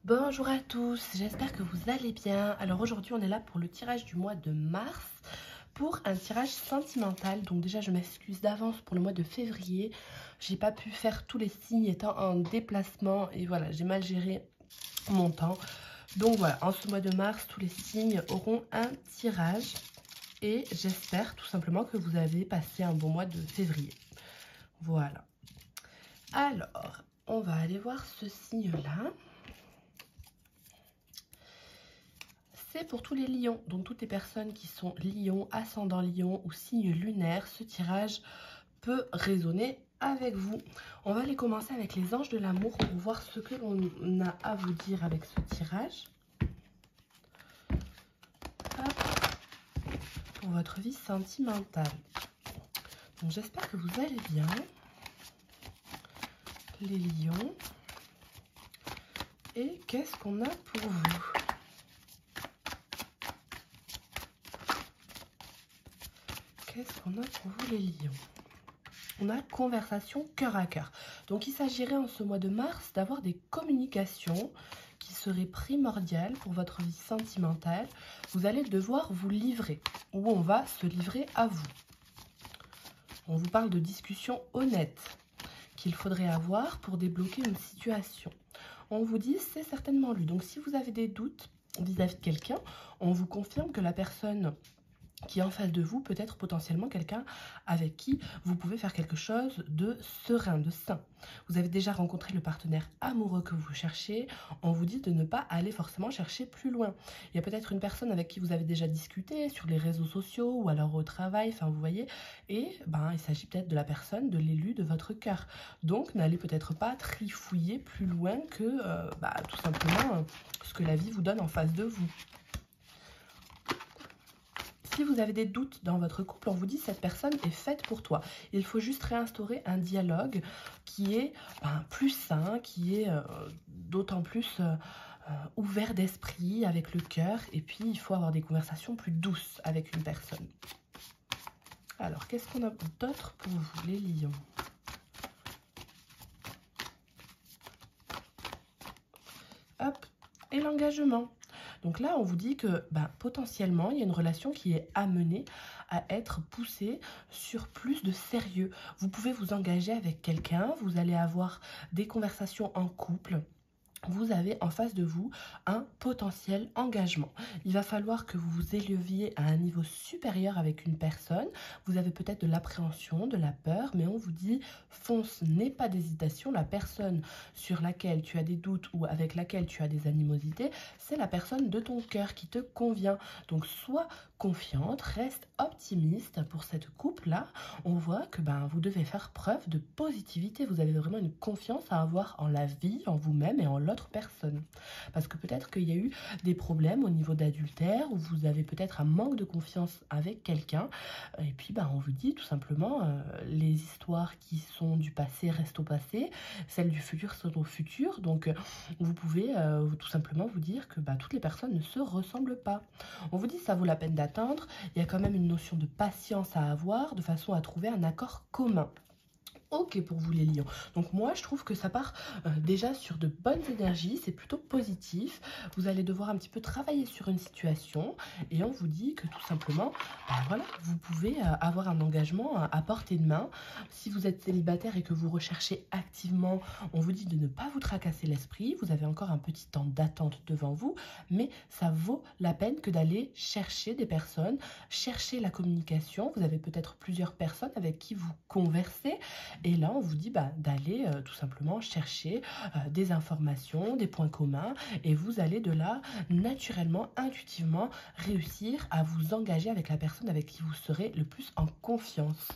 Bonjour à tous, j'espère que vous allez bien. Alors aujourd'hui on est là pour le tirage du mois de mars, pour un tirage sentimental. Donc déjà je m'excuse d'avance pour le mois de février. J'ai pas pu faire tous les signes étant en déplacement et voilà, j'ai mal géré mon temps. Donc voilà, en ce mois de mars, tous les signes auront un tirage. Et j'espère tout simplement que vous avez passé un bon mois de février. Voilà. Alors, on va aller voir ce signe-là. C'est pour tous les lions, donc toutes les personnes qui sont lions, ascendant lion ou signe lunaire, ce tirage peut résonner avec vous. On va aller commencer avec les anges de l'amour pour voir ce que l'on a à vous dire avec ce tirage. Hop. Pour votre vie sentimentale. Donc j'espère que vous allez bien, les lions. Et qu'est-ce qu'on a pour vous ? Qu'est-ce qu'on a pour vous les lions? On a conversation cœur à cœur. Donc il s'agirait en ce mois de mars d'avoir des communications qui seraient primordiales pour votre vie sentimentale. Vous allez devoir vous livrer, ou on va se livrer à vous. On vous parle de discussions honnêtes qu'il faudrait avoir pour débloquer une situation. On vous dit c'est certainement lui. Donc si vous avez des doutes vis-à-vis de quelqu'un, on vous confirme que la personne qui est en face de vous peut être potentiellement quelqu'un avec qui vous pouvez faire quelque chose de serein, de sain. Vous avez déjà rencontré le partenaire amoureux que vous cherchez, on vous dit de ne pas aller forcément chercher plus loin. Il y a peut-être une personne avec qui vous avez déjà discuté sur les réseaux sociaux ou alors au travail, enfin vous voyez, et il s'agit peut-être de la personne, de l'élu de votre cœur. Donc n'allez peut-être pas trifouiller plus loin que tout simplement ce que la vie vous donne en face de vous. Si vous avez des doutes dans votre couple, on vous dit cette personne est faite pour toi. Il faut juste réinstaurer un dialogue qui est plus sain, qui est d'autant plus ouvert d'esprit, avec le cœur. Et puis, il faut avoir des conversations plus douces avec une personne. Alors, qu'est-ce qu'on a d'autre pour vous, les lions ? Hop, et l'engagement. Donc là, on vous dit que potentiellement, il y a une relation qui est amenée à être poussée sur plus de sérieux. Vous pouvez vous engager avec quelqu'un, vous allez avoir des conversations en couple. Vous avez en face de vous un potentiel engagement. Il va falloir que vous vous éleviez à un niveau supérieur avec une personne. Vous avez peut-être de l'appréhension, de la peur, mais on vous dit fonce, n'aie pas d'hésitation. La personne sur laquelle tu as des doutes ou avec laquelle tu as des animosités, c'est la personne de ton cœur qui te convient. Donc sois confiante, reste optimiste pour cette couple-là. On voit que vous devez faire preuve de positivité. Vous avez vraiment une confiance à avoir en la vie, en vous-même et en l'autre personne. Parce que peut-être qu'il y a eu des problèmes au niveau d'adultère ou vous avez peut-être un manque de confiance avec quelqu'un. Et puis on vous dit tout simplement les histoires qui sont du passé restent au passé, celles du futur sont au futur. Donc vous pouvez tout simplement vous dire que toutes les personnes ne se ressemblent pas. On vous dit ça vaut la peine d'attendre. Il y a quand même une notion de patience à avoir de façon à trouver un accord commun. Ok pour vous les lions. Donc moi je trouve que ça part déjà sur de bonnes énergies, c'est plutôt positif. Vous allez devoir un petit peu travailler sur une situation et on vous dit que tout simplement, voilà, vous pouvez avoir un engagement à portée de main. Si vous êtes célibataire et que vous recherchez activement, on vous dit de ne pas vous tracasser l'esprit. Vous avez encore un petit temps d'attente devant vous, mais ça vaut la peine que d'aller chercher des personnes, chercher la communication. Vous avez peut-être plusieurs personnes avec qui vous conversez. Et là, on vous dit d'aller tout simplement chercher des informations, des points communs. Et vous allez de là, naturellement, intuitivement, réussir à vous engager avec la personne avec qui vous serez le plus en confiance.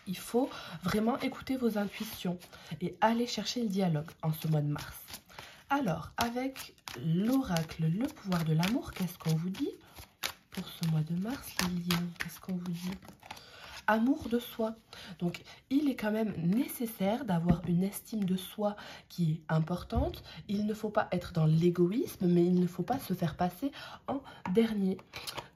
Il faut vraiment écouter vos intuitions et aller chercher le dialogue en ce mois de mars. Alors, avec l'oracle, le pouvoir de l'amour, qu'est-ce qu'on vous dit pour ce mois de mars, les lions? Qu'est-ce qu'on vous dit? amour de soi. Donc, il est quand même nécessaire d'avoir une estime de soi qui est importante. Il ne faut pas être dans l'égoïsme, mais il ne faut pas se faire passer en dernier.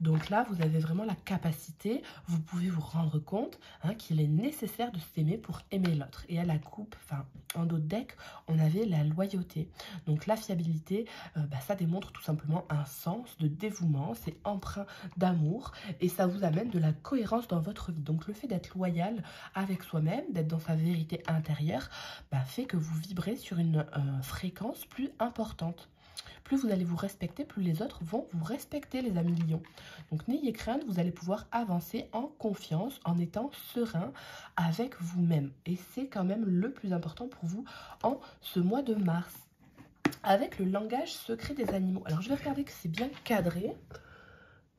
Donc là, vous avez vraiment la capacité, vous pouvez vous rendre compte qu'il est nécessaire de s'aimer pour aimer l'autre. Et à la coupe, enfin, en d'autres decks, on avait la loyauté. Donc la fiabilité, ça démontre tout simplement un sens de dévouement, c'est empreint d'amour et ça vous amène de la cohérence dans votre vie. Donc le fait d'être loyal avec soi-même, d'être dans sa vérité intérieure, fait que vous vibrez sur une fréquence plus importante. Plus vous allez vous respecter, plus les autres vont vous respecter, les amis lions. Donc n'ayez crainte, vous allez pouvoir avancer en confiance, en étant serein avec vous-même. Et c'est quand même le plus important pour vous en ce mois de mars. Avec le langage secret des animaux. Alors je vais regarder que c'est bien cadré.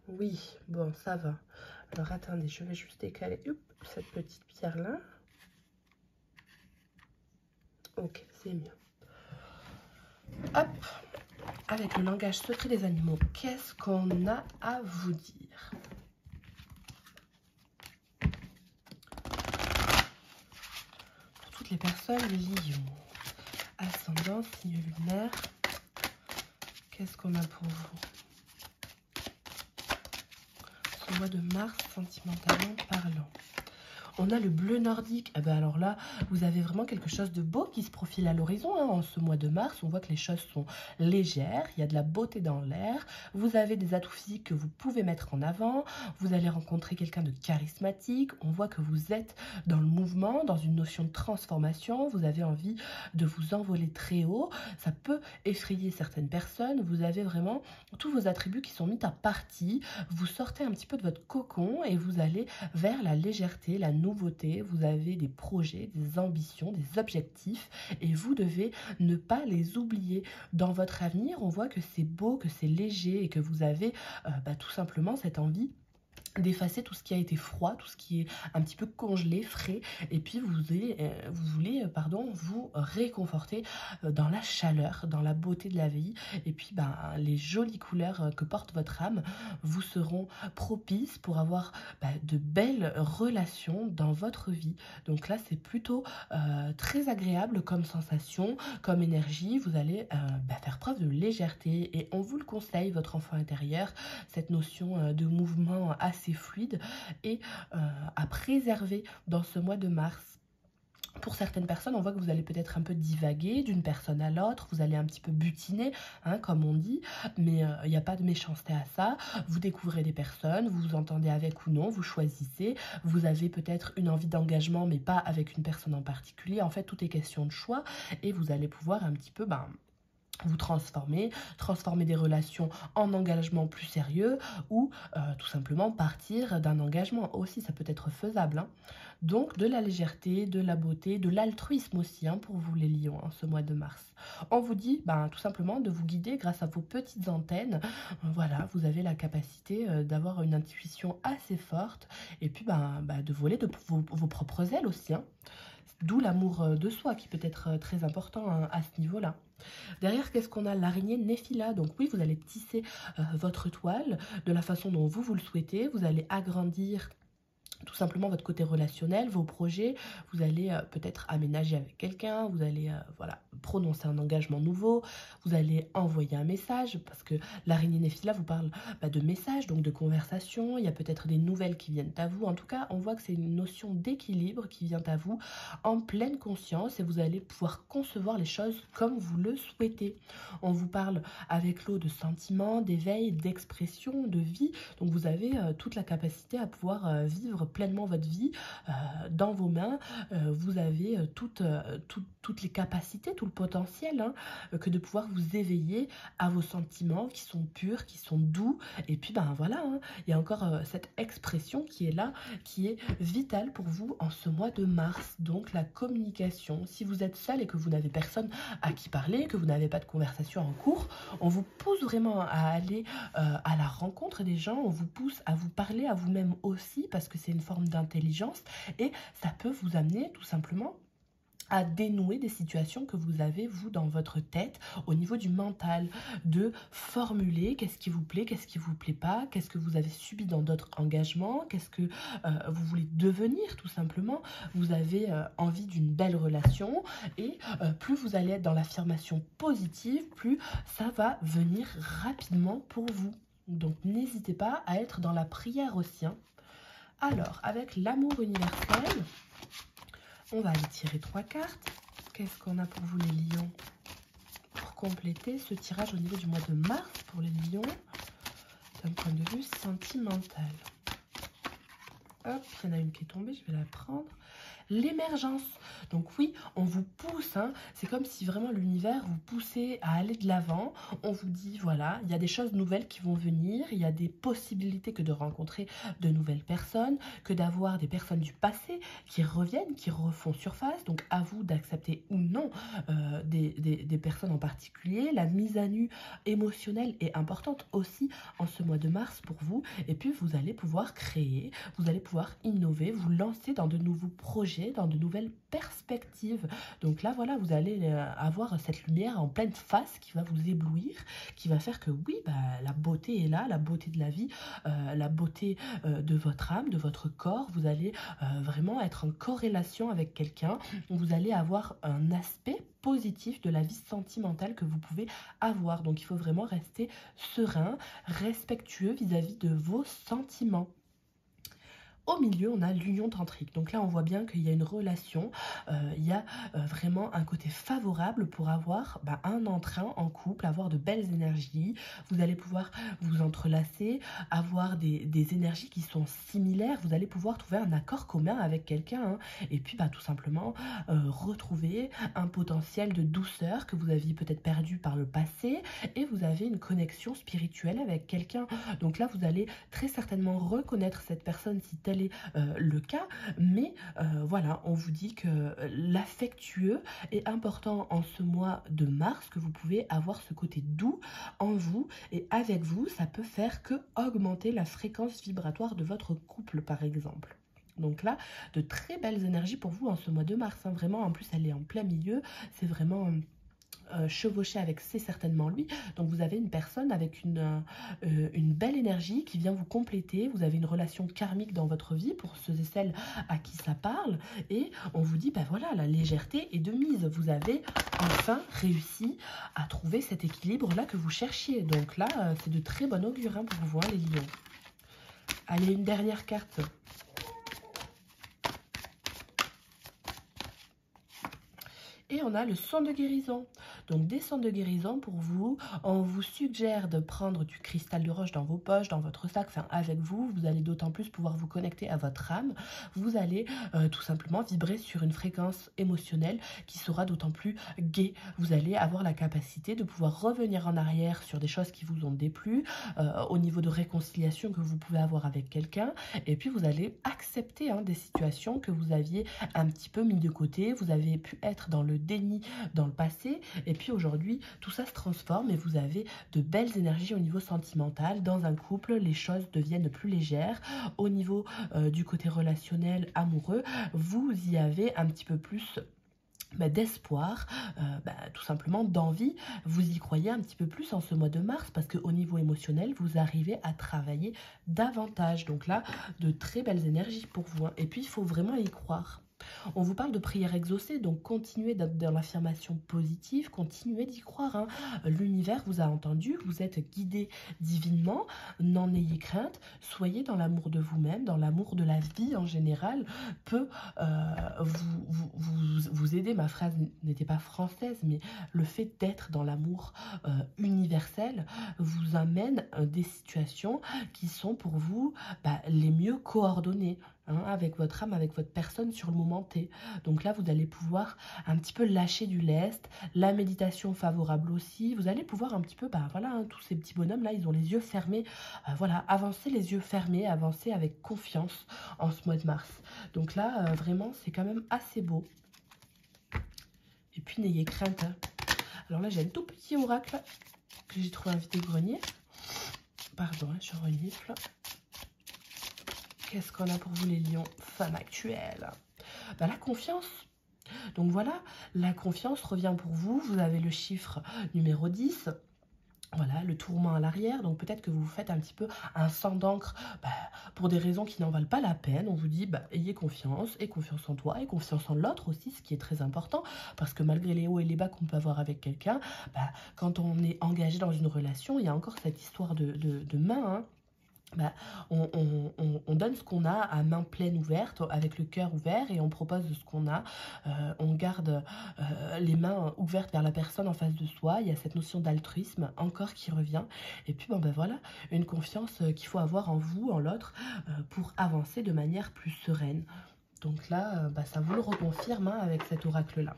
Oui, bon, ça va. Alors attendez, je vais juste décaler cette petite pierre-là. Ok, c'est mieux. Hop, avec le langage secret des animaux, qu'est-ce qu'on a à vous dire? Pour toutes les personnes lions, ascendant, signe lunaire, qu'est-ce qu'on a pour vous? Ce mois de mars, sentimentalement parlant. On a le bleu nordique. Eh ben alors là, vous avez vraiment quelque chose de beau qui se profile à l'horizon. En ce mois de mars, on voit que les choses sont légères. Il y a de la beauté dans l'air. Vous avez des atouts physiques que vous pouvez mettre en avant. Vous allez rencontrer quelqu'un de charismatique. On voit que vous êtes dans le mouvement, dans une notion de transformation. Vous avez envie de vous envoler très haut. Ça peut effrayer certaines personnes. Vous avez vraiment tous vos attributs qui sont mis à partie. Vous sortez un petit peu de votre cocon et vous allez vers la légèreté, la nouveauté. Vous avez des projets, des ambitions, des objectifs et vous devez ne pas les oublier. Dans votre avenir, on voit que c'est beau, que c'est léger et que vous avez tout simplement cette envie d'effacer tout ce qui a été froid, tout ce qui est un petit peu congelé, frais, et puis vous voulez vous réconforter dans la chaleur, dans la beauté de la vie, et puis les jolies couleurs que porte votre âme vous seront propices pour avoir de belles relations dans votre vie. Donc là, c'est plutôt très agréable comme sensation, comme énergie. Vous allez faire preuve de légèreté, et on vous le conseille, votre enfant intérieur, cette notion de mouvement assez fluide et à préserver dans ce mois de mars. Pour certaines personnes, on voit que vous allez peut-être un peu divaguer d'une personne à l'autre, vous allez un petit peu butiner, comme on dit, mais il n'y a pas de méchanceté à ça. Vous découvrez des personnes, vous vous entendez avec ou non, vous choisissez, vous avez peut-être une envie d'engagement, mais pas avec une personne en particulier. En fait, tout est question de choix et vous allez pouvoir un petit peu vous transformer des relations en engagement plus sérieux ou tout simplement partir d'un engagement aussi, ça peut être faisable. Donc de la légèreté, de la beauté, de l'altruisme aussi pour vous les lions ce mois de mars. On vous dit tout simplement de vous guider grâce à vos petites antennes. Voilà, vous avez la capacité d'avoir une intuition assez forte et puis de voler de vos propres ailes aussi. D'où l'amour de soi qui peut être très important à ce niveau-là. Derrière, qu'est-ce qu'on a? L'araignée Néphila. Donc oui, vous allez tisser votre toile de la façon dont vous le souhaitez. Vous allez agrandir tout simplement votre côté relationnel, vos projets. Vous allez peut-être aménager avec quelqu'un, vous allez prononcer un engagement nouveau, vous allez envoyer un message, parce que l'araignée Néphila vous parle de messages, donc de conversation. Il y a peut-être des nouvelles qui viennent à vous. En tout cas, on voit que c'est une notion d'équilibre qui vient à vous en pleine conscience et vous allez pouvoir concevoir les choses comme vous le souhaitez. On vous parle avec l'eau de sentiments, d'éveil, d'expression, de vie. Donc vous avez toute la capacité à pouvoir vivre pleinement votre vie dans vos mains. Vous avez toutes les capacités, tout le potentiel que de pouvoir vous éveiller à vos sentiments qui sont purs, qui sont doux. Et puis il y a encore cette expression qui est là, qui est vitale pour vous en ce mois de mars. Donc la communication. Si vous êtes seul et que vous n'avez personne à qui parler, que vous n'avez pas de conversation en cours, on vous pousse vraiment à aller à la rencontre des gens. On vous pousse à vous parler à vous-même aussi, parce que c'est une forme d'intelligence et ça peut vous amener tout simplement à dénouer des situations que vous avez, vous, dans votre tête, au niveau du mental, de formuler qu'est-ce qui vous plaît, qu'est-ce qui vous plaît pas, qu'est-ce que vous avez subi dans d'autres engagements, qu'est-ce que vous voulez devenir, tout simplement. Vous avez envie d'une belle relation et plus vous allez être dans l'affirmation positive, plus ça va venir rapidement pour vous. Donc, n'hésitez pas à être dans la prière aussi, hein. Alors, avec l'amour universel, on va aller tirer 3 cartes. Qu'est-ce qu'on a pour vous les lions? Pour compléter ce tirage au niveau du mois de mars pour les lions, d'un point de vue sentimental. Hop, il y en a une qui est tombée, je vais la prendre. L'émergence. Donc oui, on vous pousse, hein. C'est comme si vraiment l'univers vous poussait à aller de l'avant. On vous dit, voilà, il y a des choses nouvelles qui vont venir, il y a des possibilités que de rencontrer de nouvelles personnes, que d'avoir des personnes du passé qui reviennent, qui refont surface. Donc à vous d'accepter ou non des personnes en particulier. La mise à nu émotionnelle est importante aussi en ce mois de mars pour vous. Et puis vous allez pouvoir créer, vous allez pouvoir innover, vous lancer dans de nouveaux projets, dans de nouvelles perspectives. Donc là, voilà, vous allez avoir cette lumière en pleine face qui va vous éblouir, qui va faire que oui, bah, la beauté est là, la beauté de la vie, la beauté de votre âme, de votre corps. Vous allez vraiment être en corrélation avec quelqu'un. Vous allez avoir un aspect positif de la vie sentimentale que vous pouvez avoir. Donc il faut vraiment rester serein, respectueux vis-à-vis de vos sentiments. Au milieu, on a l'union tantrique. Donc là, on voit bien qu'il y a une relation, il y a vraiment un côté favorable pour avoir un entrain en couple, avoir de belles énergies. Vous allez pouvoir vous entrelacer, avoir des énergies qui sont similaires. Vous allez pouvoir trouver un accord commun avec quelqu'un, hein. Et puis, tout simplement, retrouver un potentiel de douceur que vous aviez peut-être perdu par le passé. Et vous avez une connexion spirituelle avec quelqu'un. Donc là, vous allez très certainement reconnaître cette personne si tel est le cas, mais voilà, on vous dit que l'affectueux est important en ce mois de mars, que vous pouvez avoir ce côté doux en vous, et avec vous, ça peut faire que augmenter la fréquence vibratoire de votre couple, par exemple. Donc là, de très belles énergies pour vous en ce mois de mars, hein. Vraiment, en plus, elle est en plein milieu, c'est vraiment chevauché avec c'est certainement lui. Donc vous avez une personne avec une belle énergie qui vient vous compléter. Vous avez une relation karmique dans votre vie pour ceux et celles à qui ça parle. Et on vous dit, voilà, la légèreté est de mise. Vous avez enfin réussi à trouver cet équilibre-là que vous cherchiez. Donc là, c'est de très bon augure, hein, pour vous, hein, les lions. Allez, une dernière carte. Et on a le son de guérison. Donc des sons de guérison pour vous, on vous suggère de prendre du cristal de roche dans vos poches, dans votre sac, enfin avec vous. Vous allez d'autant plus pouvoir vous connecter à votre âme. Vous allez tout simplement vibrer sur une fréquence émotionnelle qui sera d'autant plus gaie. Vous allez avoir la capacité de pouvoir revenir en arrière sur des choses qui vous ont déplu, au niveau de réconciliation que vous pouvez avoir avec quelqu'un. Et puis vous allez accepter, hein, des situations que vous aviez un petit peu mis de côté. Vous avez pu être dans le déni dans le passé, et puis aujourd'hui tout ça se transforme et vous avez de belles énergies au niveau sentimental. Dans un couple, les choses deviennent plus légères. Au niveau du côté relationnel, amoureux, vous y avez un petit peu plus d'espoir, tout simplement d'envie. Vous y croyez un petit peu plus en ce mois de mars, parce qu'au niveau émotionnel, vous arrivez à travailler davantage. Donc là, de très belles énergies pour vous, hein. Et puis, il faut vraiment y croire. On vous parle de prière exaucée, donc continuez dans l'affirmation positive, continuez d'y croire, hein. L'univers vous a entendu, vous êtes guidé divinement, n'en ayez crainte, soyez dans l'amour de vous-même, dans l'amour de la vie en général, peut vous aider. Ma phrase n'était pas française, mais le fait d'être dans l'amour universel vous amène des situations qui sont pour vous les mieux coordonnées, hein, avec votre âme, avec votre personne sur le moment T. Donc là, vous allez pouvoir un petit peu lâcher du lest, la méditation favorable aussi. Vous allez pouvoir un petit peu, voilà, hein, tous ces petits bonhommes là, ils ont les yeux fermés. Voilà, avancer les yeux fermés, avancer avec confiance en ce mois de mars. Donc là, vraiment, c'est quand même assez beau. Et puis, n'ayez crainte, hein. Alors là, j'ai un tout petit oracle que j'ai trouvé un vide-grenier. Pardon, hein, je renifle. Qu'est-ce qu'on a pour vous les lions, femme actuelle? La confiance. Donc voilà, la confiance revient pour vous. Vous avez le chiffre numéro 10. Voilà, le tourment à l'arrière. Donc peut-être que vous vous faites un petit peu un sang d'encre pour des raisons qui n'en valent pas la peine. On vous dit, ayez confiance, et confiance en toi, et confiance en l'autre aussi, ce qui est très important. Parce que malgré les hauts et les bas qu'on peut avoir avec quelqu'un, quand on est engagé dans une relation, il y a encore cette histoire de main, hein. On donne ce qu'on a à main pleine ouverte, avec le cœur ouvert, et on propose ce qu'on a. On garde les mains ouvertes vers la personne en face de soi. Il y a cette notion d'altruisme encore qui revient. Et puis voilà, une confiance qu'il faut avoir en vous, en l'autre, pour avancer de manière plus sereine. Donc là, ça vous le reconfirme, hein, avec cet oracle-là.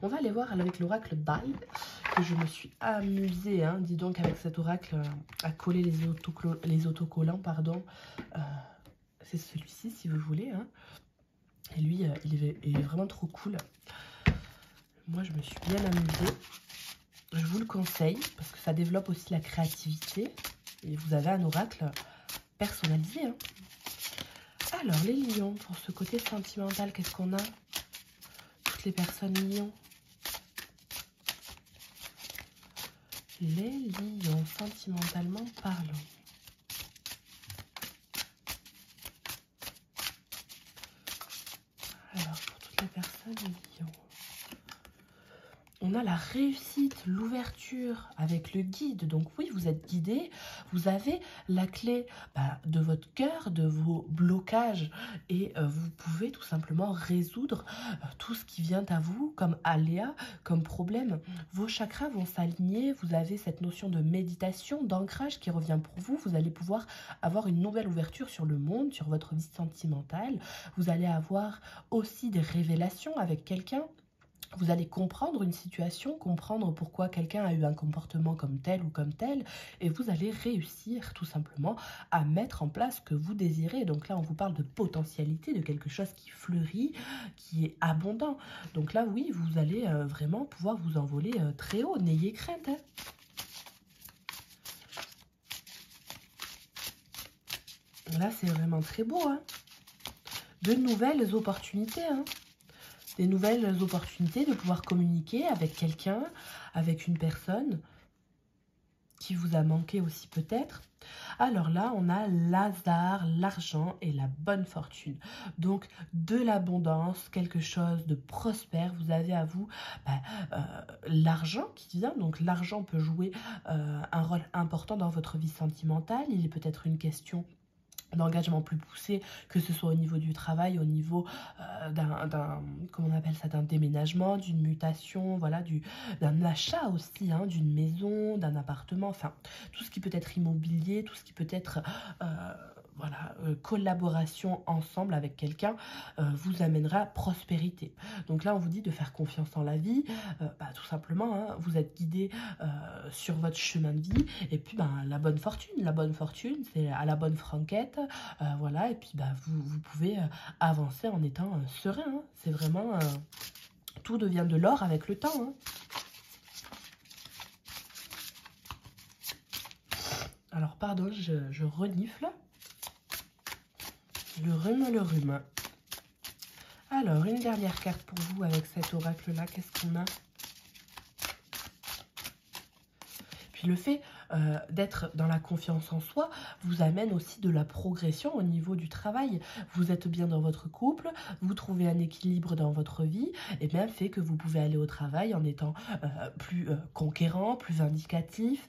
On va aller voir avec l'oracle Dive, que je me suis amusée, hein, dis donc, avec cet oracle, à coller les autocollants, pardon. C'est celui-ci, si vous voulez, hein. Et lui, il est vraiment trop cool. Moi, je me suis bien amusée. Je vous le conseille, parce que ça développe aussi la créativité. Et vous avez un oracle personnalisé, hein. Alors, les lions, pour ce côté sentimental, qu'est-ce qu'on a? Toutes les personnes lions. Les lions, sentimentalement parlant. Alors, pour toutes les personnes lions. On a la réussite, l'ouverture avec le guide. Donc oui, vous êtes guidé, vous avez la clé de votre cœur, de vos blocages, et vous pouvez tout simplement résoudre tout ce qui vient à vous comme aléa, comme problème. Vos chakras vont s'aligner, vous avez cette notion de méditation, d'ancrage qui revient pour vous. Vous allez pouvoir avoir une nouvelle ouverture sur le monde, sur votre vie sentimentale. Vous allez avoir aussi des révélations avec quelqu'un. Vous allez comprendre une situation, comprendre pourquoi quelqu'un a eu un comportement comme tel ou comme tel, et vous allez réussir tout simplement à mettre en place ce que vous désirez. Donc là, on vous parle de potentialité, de quelque chose qui fleurit, qui est abondant. Donc là, oui, vous allez vraiment pouvoir vous envoler très haut. N'ayez crainte, hein. Là, c'est vraiment très beau, hein. De nouvelles opportunités, hein. Des nouvelles opportunités de pouvoir communiquer avec quelqu'un, avec une personne qui vous a manqué aussi peut-être. Alors là, on a l'hasard, l'argent et la bonne fortune. Donc, de l'abondance, quelque chose de prospère. Vous avez à vous l'argent qui vient. Donc, l'argent peut jouer un rôle important dans votre vie sentimentale. Il est peut-être une question d'engagement plus poussé, que ce soit au niveau du travail, au niveau comment on appelle ça, d'un déménagement, d'une mutation, voilà, d'un achat aussi, hein, d'une maison, d'un appartement, enfin, tout ce qui peut être immobilier, tout ce qui peut être collaboration ensemble avec quelqu'un vous amènera prospérité. Donc là, on vous dit de faire confiance en la vie, tout simplement, hein, vous êtes guidé sur votre chemin de vie, et puis la bonne fortune, c'est à la bonne franquette, voilà, et puis vous pouvez avancer en étant serein, hein. C'est vraiment, tout devient de l'or avec le temps, hein. Alors, pardon, je renifle. Le rhume. Alors, une dernière carte pour vous avec cet oracle-là. Qu'est-ce qu'on a? Puis le fait d'être dans la confiance en soi vous amène aussi de la progression au niveau du travail. Vous êtes bien dans votre couple, vous trouvez un équilibre dans votre vie, et bien fait que vous pouvez aller au travail en étant plus conquérant, plus vindicatif.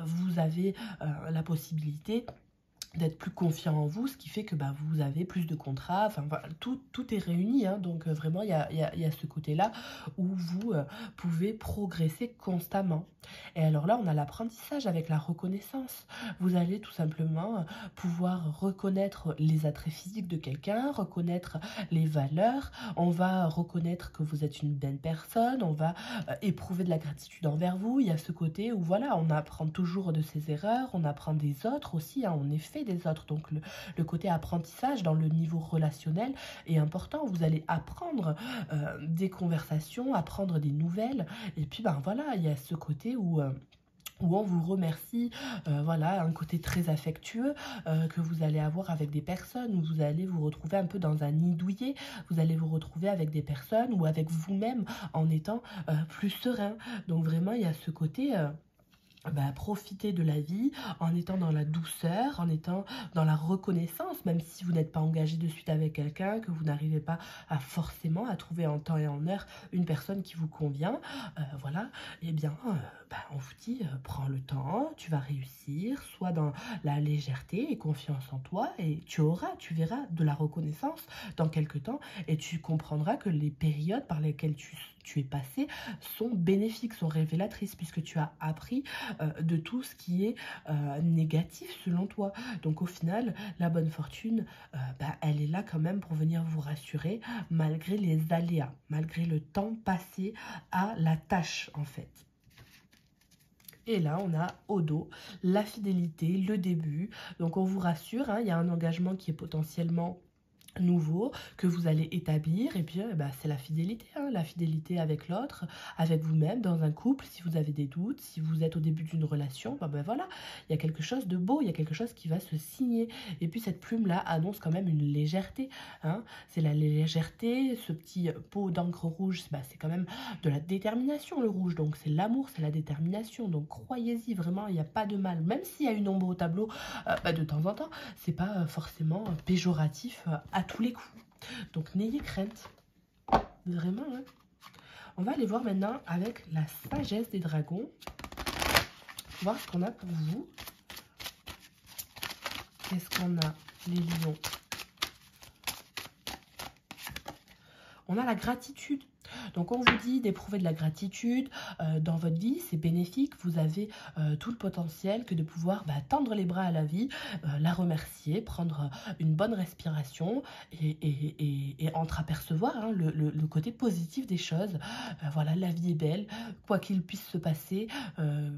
Vous avez la possibilité d'être plus confiant en vous, ce qui fait que vous avez plus de contrats, enfin voilà, tout est réuni, hein. Donc vraiment il y a ce côté-là où vous pouvez progresser constamment. Et alors là, on a l'apprentissage avec la reconnaissance. Vous allez tout simplement pouvoir reconnaître les attraits physiques de quelqu'un, reconnaître les valeurs, on va reconnaître que vous êtes une belle personne, on va éprouver de la gratitude envers vous. Il y a ce côté où voilà, on apprend toujours de ses erreurs, on apprend des autres aussi, hein, on est fait des autres. Donc le côté apprentissage dans le niveau relationnel est important. Vous allez apprendre des conversations, apprendre des nouvelles, et puis voilà, il y a ce côté où où on vous remercie, voilà, un côté très affectueux que vous allez avoir avec des personnes, où vous allez vous retrouver un peu dans un nid douillet, vous allez vous retrouver avec des personnes ou avec vous-même en étant plus serein. Donc vraiment, il y a ce côté... profiter de la vie en étant dans la douceur, en étant dans la reconnaissance, même si vous n'êtes pas engagé de suite avec quelqu'un, que vous n'arrivez pas à forcément à trouver en temps et en heure une personne qui vous convient, voilà, eh bien, on vous dit, prends le temps, tu vas réussir, sois dans la légèreté et confiance en toi, et tu verras de la reconnaissance dans quelque temps, et tu comprendras que les périodes par lesquelles tu es passé sont bénéfiques, sont révélatrices, puisque tu as appris de tout ce qui est négatif selon toi. Donc au final, la bonne fortune, elle est là quand même pour venir vous rassurer malgré les aléas, malgré le temps passé à la tâche en fait. Et là, on a au dos la fidélité, le début. Donc on vous rassure, hein, il y a un engagement qui est potentiellement nouveau que vous allez établir, et puis c'est la fidélité avec l'autre, avec vous-même, dans un couple. Si vous avez des doutes, si vous êtes au début d'une relation, voilà, il y a quelque chose de beau, il y a quelque chose qui va se signer. Et puis cette plume-là annonce quand même une légèreté, hein. C'est la légèreté, ce petit pot d'encre rouge, c'est quand même de la détermination, le rouge, donc c'est l'amour, c'est la détermination, donc croyez-y, vraiment, il n'y a pas de mal, même s'il y a une ombre au tableau de temps en temps, c'est pas forcément péjoratif à tous les coups. Donc n'ayez crainte, vraiment. Hein. On va aller voir maintenant avec la sagesse des dragons, voir ce qu'on a pour vous. Qu'est-ce qu'on a, les lions? On a la gratitude. Donc on vous dit d'éprouver de la gratitude dans votre vie, c'est bénéfique, vous avez tout le potentiel que de pouvoir tendre les bras à la vie, la remercier, prendre une bonne respiration et entreapercevoir hein, le côté positif des choses. Voilà, la vie est belle, quoi qu'il puisse se passer,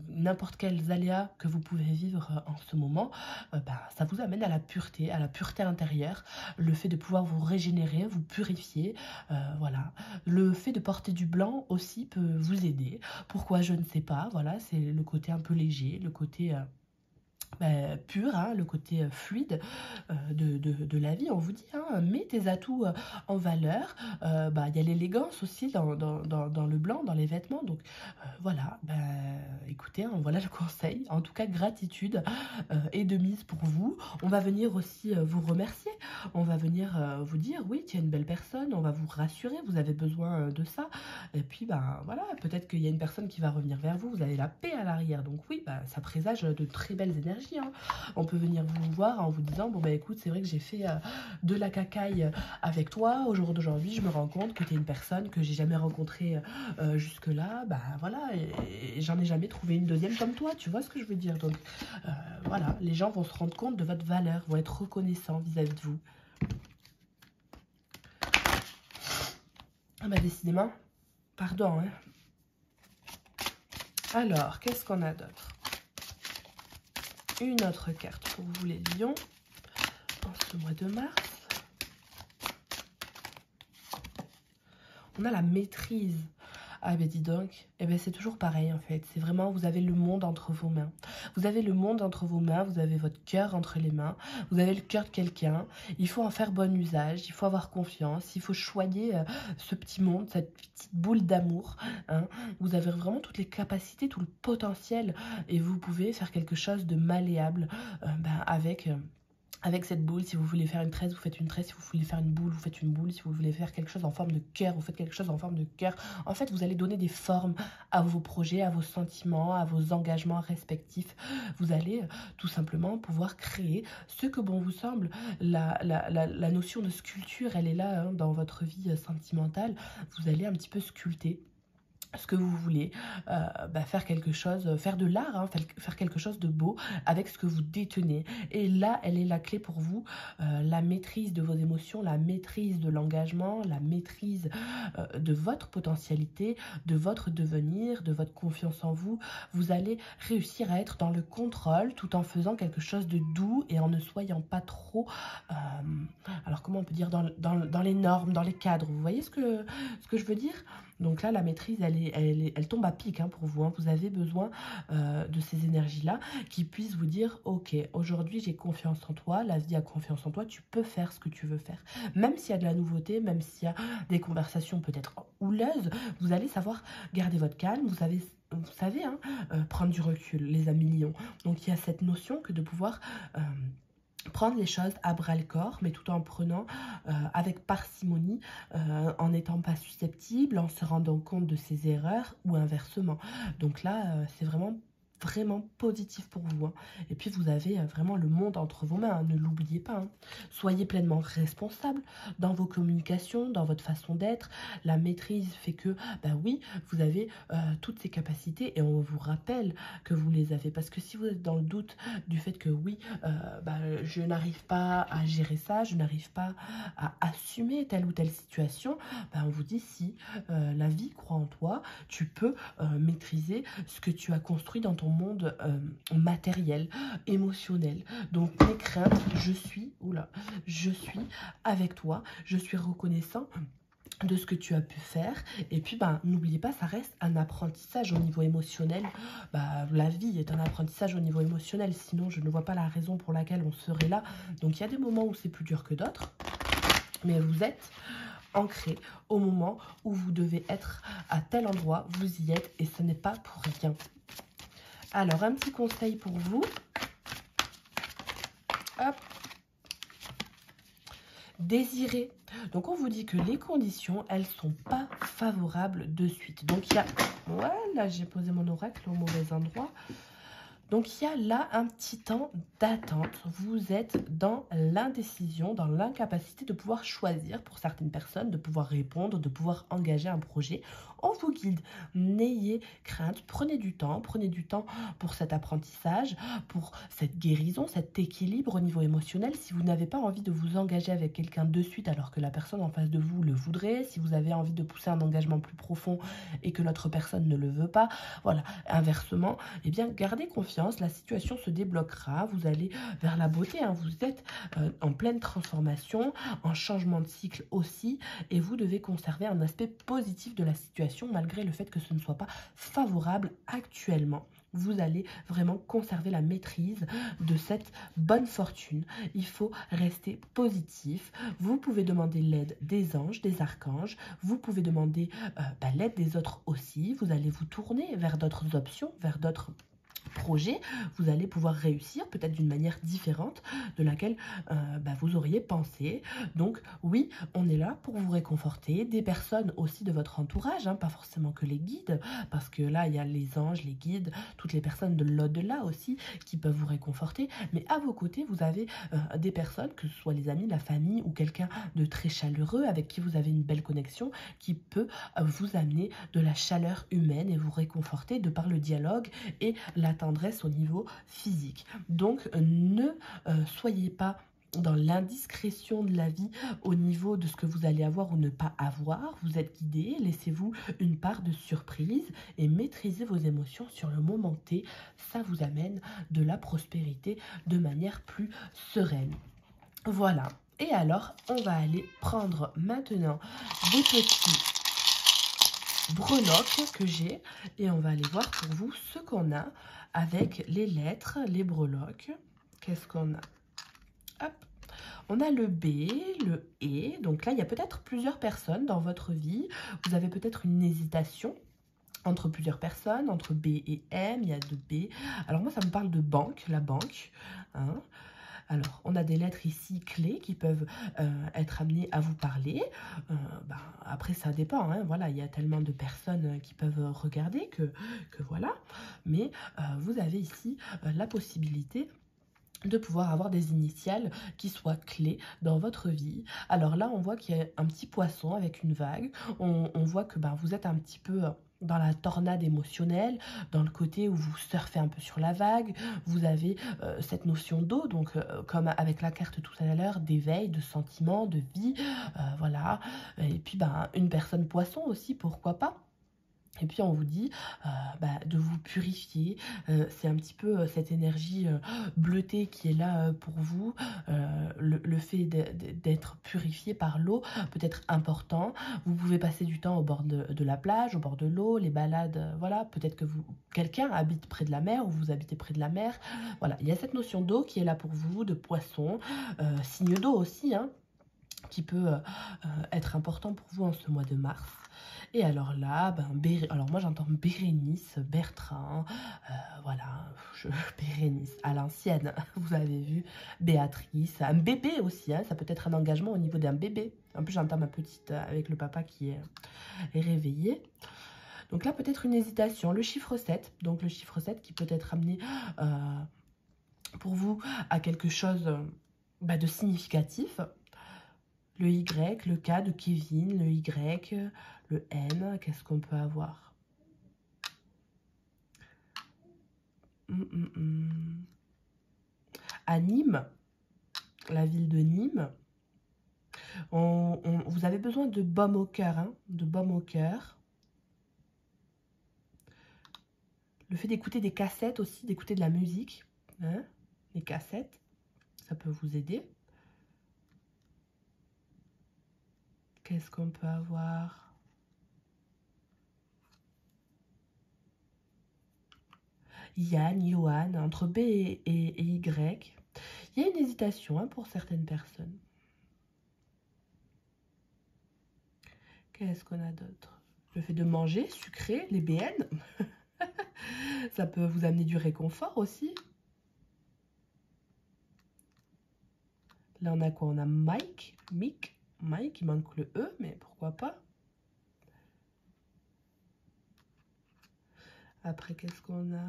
n'importe quels aléas que vous pouvez vivre en ce moment, ça vous amène à la pureté intérieure, le fait de pouvoir vous régénérer, vous purifier, voilà, le fait de porter du blanc aussi peut vous aider. Pourquoi? Je ne sais pas. Voilà, c'est le côté un peu léger, le côté pur, hein, le côté fluide de la vie. On vous dit, hein, mets tes atouts en valeur. Il y a l'élégance aussi dans le blanc, dans les vêtements. Donc voilà, écoutez, hein, voilà le conseil. En tout cas, gratitude est de mise pour vous. On va venir aussi vous remercier. On va venir vous dire, oui, tu es une belle personne. On va vous rassurer, vous avez besoin de ça. Et puis, voilà, peut-être qu'il y a une personne qui va revenir vers vous. Vous avez la paix à l'arrière. Donc oui, ça présage de très belles énergies. Hein. On peut venir vous voir en vous disant, écoute, c'est vrai que j'ai fait de la cacaille avec toi. Au jour d'aujourd'hui, je me rends compte que tu es une personne que j'ai jamais rencontrée jusque-là. Voilà, et j'en ai jamais trouvé une deuxième comme toi. Tu vois ce que je veux dire? Donc, voilà, les gens vont se rendre compte de votre valeur, vont être reconnaissants vis-à-vis de vous. Décidément, pardon. Hein. Alors, qu'est-ce qu'on a d'autre? Une autre carte pour vous les lions en ce mois de mars. On a la maîtrise. Dis donc, c'est toujours pareil en fait. C'est vraiment, vous avez le monde entre vos mains. Vous avez le monde entre vos mains, vous avez votre cœur entre les mains, vous avez le cœur de quelqu'un. Il faut en faire bon usage, il faut avoir confiance, il faut choyer ce petit monde, cette petite boule d'amour. Hein. Vous avez vraiment toutes les capacités, tout le potentiel et vous pouvez faire quelque chose de malléable avec cette boule. Si vous voulez faire une tresse, vous faites une tresse. Si vous voulez faire une boule, vous faites une boule. Si vous voulez faire quelque chose en forme de cœur, vous faites quelque chose en forme de cœur. En fait, vous allez donner des formes à vos projets, à vos sentiments, à vos engagements respectifs. Vous allez tout simplement pouvoir créer ce que bon vous semble. La notion de sculpture, elle est là hein, dans votre vie sentimentale. Vous allez un petit peu sculpter ce que vous voulez, faire quelque chose, faire de l'art, hein, faire quelque chose de beau avec ce que vous détenez. Et là, elle est la clé pour vous, la maîtrise de vos émotions, la maîtrise de l'engagement, la maîtrise de votre potentialité, de votre devenir, de votre confiance en vous. Vous allez réussir à être dans le contrôle tout en faisant quelque chose de doux et en ne soyant pas trop, alors comment on peut dire, dans les normes, dans les cadres. Vous voyez ce que je veux dire ? Donc là, la maîtrise, elle tombe à pic hein, pour vous. Hein. Vous avez besoin de ces énergies-là qui puissent vous dire, ok, aujourd'hui j'ai confiance en toi, la vie a confiance en toi, tu peux faire ce que tu veux faire. Même s'il y a de la nouveauté, même s'il y a des conversations peut-être houleuses, vous allez savoir garder votre calme, vous savez hein, prendre du recul, les amis lions. Donc il y a cette notion que de pouvoir... prendre les choses à bras-le-corps, mais tout en prenant avec parcimonie, en n'étant pas susceptible, en se rendant compte de ses erreurs ou inversement. Donc là, c'est vraiment positif pour vous. Hein. Et puis, vous avez vraiment le monde entre vos mains, hein, ne l'oubliez pas. Hein. Soyez pleinement responsable dans vos communications, dans votre façon d'être. La maîtrise fait que, bah oui, vous avez toutes ces capacités et on vous rappelle que vous les avez. Parce que si vous êtes dans le doute du fait que oui, bah, je n'arrive pas à gérer ça, je n'arrive pas à assumer telle ou telle situation, bah, on vous dit si la vie croit en toi, tu peux maîtriser ce que tu as construit dans ton monde matériel, émotionnel. Donc mes craintes, je suis avec toi, je suis reconnaissant de ce que tu as pu faire et puis bah, n'oubliez pas, ça reste un apprentissage au niveau émotionnel. Bah, la vie est un apprentissage au niveau émotionnel, sinon je ne vois pas la raison pour laquelle on serait là. Donc il y a des moments où c'est plus dur que d'autres, mais vous êtes ancré au moment où vous devez être à tel endroit, vous y êtes et ce n'est pas pour rien. Alors, un petit conseil pour vous. Hop. Désirer. Donc, on vous dit que les conditions, elles ne sont pas favorables de suite. Donc, il y a... Voilà, j'ai posé mon oracle au mauvais endroit. Donc, il y a là un petit temps d'attente. Vous êtes dans l'indécision, dans l'incapacité de pouvoir choisir pour certaines personnes, de pouvoir répondre, de pouvoir engager un projet. On vous guide. N'ayez crainte. Prenez du temps pour cet apprentissage, pour cette guérison, cet équilibre au niveau émotionnel. Si vous n'avez pas envie de vous engager avec quelqu'un de suite alors que la personne en face de vous le voudrait, si vous avez envie de pousser un engagement plus profond et que l'autre personne ne le veut pas, voilà. Inversement, eh bien, gardez confiance, la situation se débloquera, vous allez vers la beauté, hein. Vous êtes en pleine transformation, en changement de cycle aussi, et vous devez conserver un aspect positif de la situation malgré le fait que ce ne soit pas favorable actuellement. Vous allez vraiment conserver la maîtrise de cette bonne fortune. Il faut rester positif. Vous pouvez demander l'aide des anges, des archanges. Vous pouvez demander l'aide des autres aussi. Vous allez vous tourner vers d'autres options, vers d'autres projet, vous allez pouvoir réussir peut-être d'une manière différente de laquelle vous auriez pensé. Donc oui, on est là pour vous réconforter, des personnes aussi de votre entourage, hein, pas forcément que les guides, parce que là il y a les anges, les guides, toutes les personnes de l'au-delà aussi qui peuvent vous réconforter, mais à vos côtés vous avez des personnes, que ce soit les amis, la famille ou quelqu'un de très chaleureux avec qui vous avez une belle connexion, qui peut vous amener de la chaleur humaine et vous réconforter de par le dialogue et la tendresse au niveau physique. Donc ne soyez pas dans l'indiscrétion de la vie au niveau de ce que vous allez avoir ou ne pas avoir. Vous êtes guidé, laissez-vous une part de surprise et maîtrisez vos émotions sur le moment T. Ça vous amène de la prospérité de manière plus sereine. Voilà. Et alors, on va aller prendre maintenant des petits breloques que j'ai et on va aller voir pour vous ce qu'on a avec les lettres, les breloques. Qu'est-ce qu'on a? Hop. On a le B, le E. Donc là, il y a peut-être plusieurs personnes dans votre vie. Vous avez peut-être une hésitation entre plusieurs personnes, entre B et M. Il y a deux B. Alors moi, ça me parle de banque, la banque. Hein. Alors, on a des lettres ici clés qui peuvent être amenées à vous parler. Après, ça dépend. Hein, voilà, il y a tellement de personnes qui peuvent regarder que voilà. Mais vous avez ici la possibilité de pouvoir avoir des initiales qui soient clés dans votre vie. Alors là, on voit qu'il y a un petit poisson avec une vague. On voit que vous êtes un petit peu dans la tornade émotionnelle, dans le côté où vous surfez un peu sur la vague. Vous avez cette notion d'eau, donc comme avec la carte tout à l'heure, d'éveil, de sentiment, de vie, voilà. Et puis une personne poisson aussi, pourquoi pas. Et puis on vous dit de vous purifier, c'est un petit peu cette énergie bleutée qui est là pour vous. Le fait d'être purifié par l'eau peut être important. Vous pouvez passer du temps au bord de la plage, au bord de l'eau, les balades, voilà. Peut-être que quelqu'un habite près de la mer ou vous habitez près de la mer. Voilà, il y a cette notion d'eau qui est là pour vous, de poisson, signe d'eau aussi, hein, qui peut être important pour vous en ce mois de mars. Et alors là, alors moi j'entends Bérénice, Bertrand, voilà, Bérénice à l'ancienne, vous avez vu, Béatrice, un bébé aussi, hein, ça peut être un engagement au niveau d'un bébé. En plus j'entends ma petite avec le papa qui est réveillé. Donc là peut-être une hésitation, le chiffre 7, donc le chiffre 7 qui peut être amené pour vous à quelque chose de significatif. Le Y, le K de Kevin, le Y, le N, qu'est-ce qu'on peut avoir? À Nîmes, la ville de Nîmes, vous avez besoin de baume au cœur, hein, de baume au cœur. Le fait d'écouter des cassettes aussi, d'écouter de la musique, hein, les cassettes, ça peut vous aider. Qu'est-ce qu'on peut avoir? Yann, Johan, entre B et Y. Il y a une hésitation hein, pour certaines personnes. Qu'est-ce qu'on a d'autre? Le fait de manger sucré, les BN. Ça peut vous amener du réconfort aussi. Là, on a quoi? On a Mike, Mike, il manque le E, mais pourquoi pas? Après, qu'est-ce qu'on a?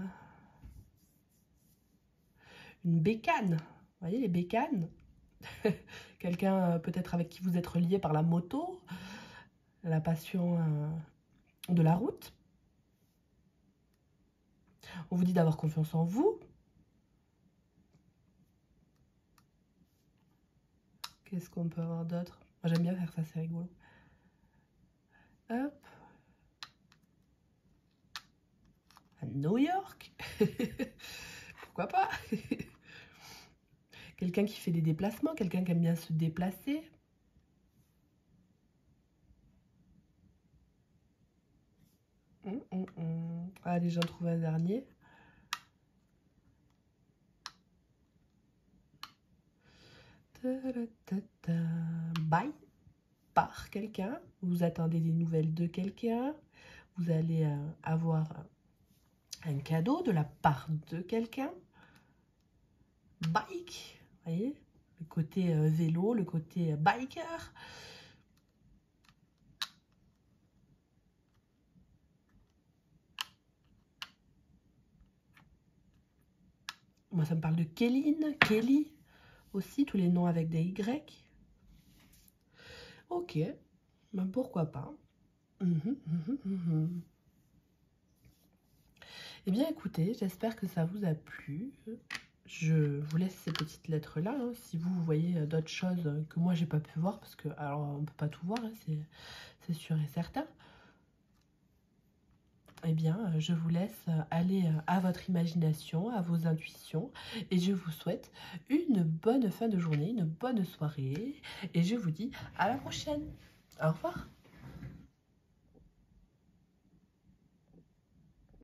Une bécane. Vous voyez, les bécanes? Quelqu'un peut-être avec qui vous êtes relié par la moto, la passion de la route. On vous dit d'avoir confiance en vous. Qu'est-ce qu'on peut avoir d'autre? Moi, j'aime bien faire ça, c'est rigolo. Hop. À New York. Pourquoi pas? Quelqu'un qui fait des déplacements, quelqu'un qui aime bien se déplacer. Allez, j'en trouve un dernier. Bye par quelqu'un. Vous attendez des nouvelles de quelqu'un. Vous allez avoir un cadeau de la part de quelqu'un. Bike, vous voyez, le côté vélo, le côté biker. Moi, ça me parle de Kéline, Kelly aussi, tous les noms avec des Y. Ok, ben pourquoi pas. Eh bien, écoutez, j'espère que ça vous a plu. Je vous laisse ces petites lettres-là. Hein, si vous voyez d'autres choses que moi, j'ai pas pu voir, parce que, alors, on peut pas tout voir, hein, c'est sûr et certain. Eh bien, je vous laisse aller à votre imagination, à vos intuitions, et je vous souhaite une bonne fin de journée, une bonne soirée, et je vous dis à la prochaine. Au revoir.